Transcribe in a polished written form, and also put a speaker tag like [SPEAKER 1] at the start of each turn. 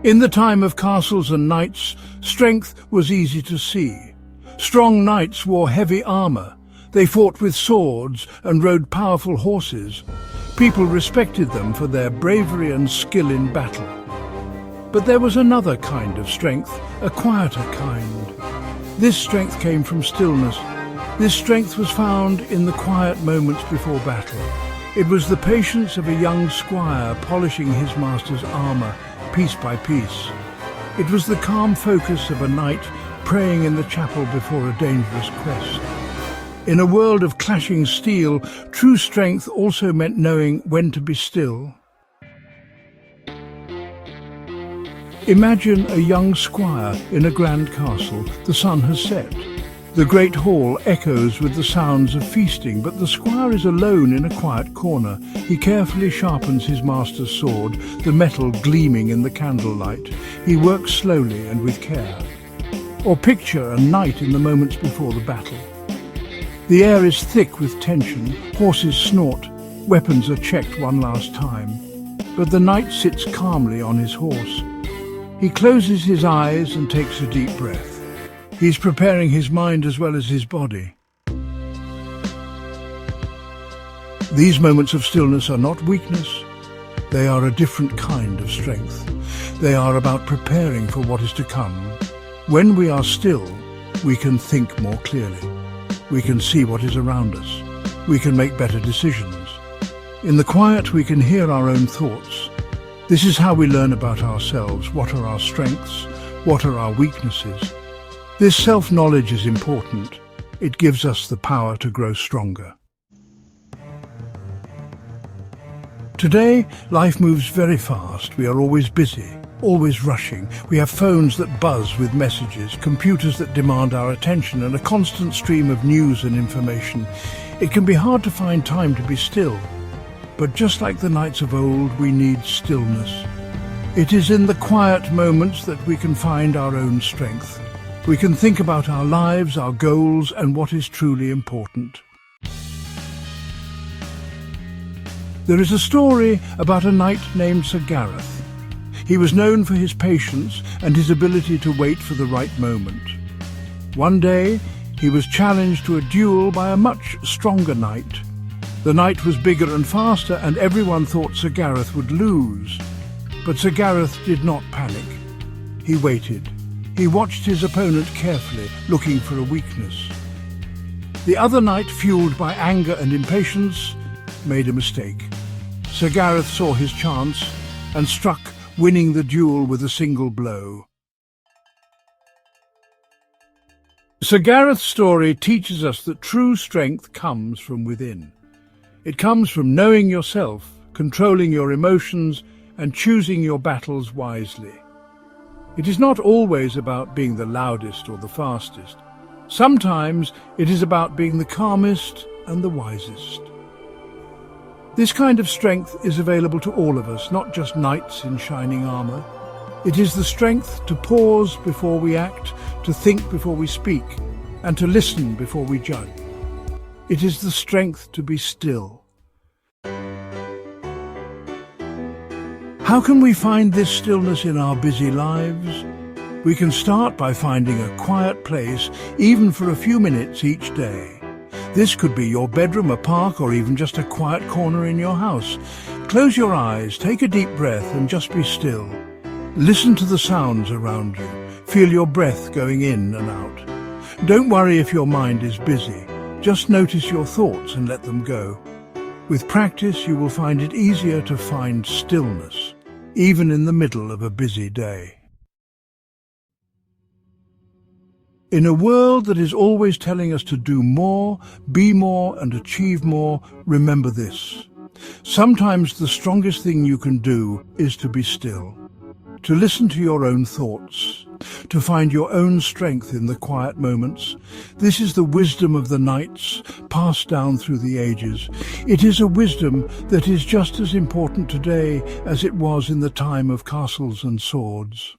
[SPEAKER 1] In the time of castles and knights, strength was easy to see. Strong knights wore heavy armor. They fought with swords and rode powerful horses. People respected them for their bravery and skill in battle. But there was another kind of strength, a quieter kind. This strength came from stillness. This strength was found in the quiet moments before battle. It was the patience of a young squire polishing his master's armor, piece by piece. It was the calm focus of a knight praying in the chapel before a dangerous quest. In a world of clashing steel, true strength also meant knowing when to be still. Imagine a young squire in a grand castle. The sun has set. The great hall echoes with the sounds of feasting, but the squire is alone in a quiet corner. He carefully sharpens his master's sword, the metal gleaming in the candlelight. He works slowly and with care. Or picture a knight in the moments before the battle. The air is thick with tension, horses snort, weapons are checked one last time. But the knight sits calmly on his horse. He closes his eyes and takes a deep breath. He's preparing his mind as well as his body. These moments of stillness are not weakness. They are a different kind of strength. They are about preparing for what is to come. When we are still, we can think more clearly. We can see what is around us. We can make better decisions. In the quiet, we can hear our own thoughts. This is how we learn about ourselves. What are our strengths? What are our weaknesses? This self-knowledge is important. It gives us the power to grow stronger. Today, life moves very fast. We are always busy, always rushing. We have phones that buzz with messages, computers that demand our attention, and a constant stream of news and information. It can be hard to find time to be still. But just like the knights of old, we need stillness. It is in the quiet moments that we can find our own strength. We can think about our lives, our goals, and what is truly important. There is a story about a knight named Sir Gareth. He was known for his patience and his ability to wait for the right moment. One day, he was challenged to a duel by a much stronger knight. The knight was bigger and faster, and everyone thought Sir Gareth would lose. But Sir Gareth did not panic. He waited. He watched his opponent carefully, looking for a weakness. The other knight, fueled by anger and impatience, made a mistake. Sir Gareth saw his chance and struck, winning the duel with a single blow. Sir Gareth's story teaches us that true strength comes from within. It comes from knowing yourself, controlling your emotions, and choosing your battles wisely. It is not always about being the loudest or the fastest. Sometimes it is about being the calmest and the wisest. This kind of strength is available to all of us, not just knights in shining armor. It is the strength to pause before we act, to think before we speak, and to listen before we judge. It is the strength to be still. How can we find this stillness in our busy lives? We can start by finding a quiet place, even for a few minutes each day. This could be your bedroom, a park, or even just a quiet corner in your house. Close your eyes, take a deep breath, and just be still. Listen to the sounds around you. Feel your breath going in and out. Don't worry if your mind is busy. Just notice your thoughts and let them go. With practice, you will find it easier to find stillness, even in the middle of a busy day. In a world that is always telling us to do more, be more, and achieve more, remember this. Sometimes the strongest thing you can do is to be still, to listen to your own thoughts, to find your own strength in the quiet moments. This is the wisdom of the knights, passed down through the ages. It is a wisdom that is just as important today as it was in the time of castles and swords.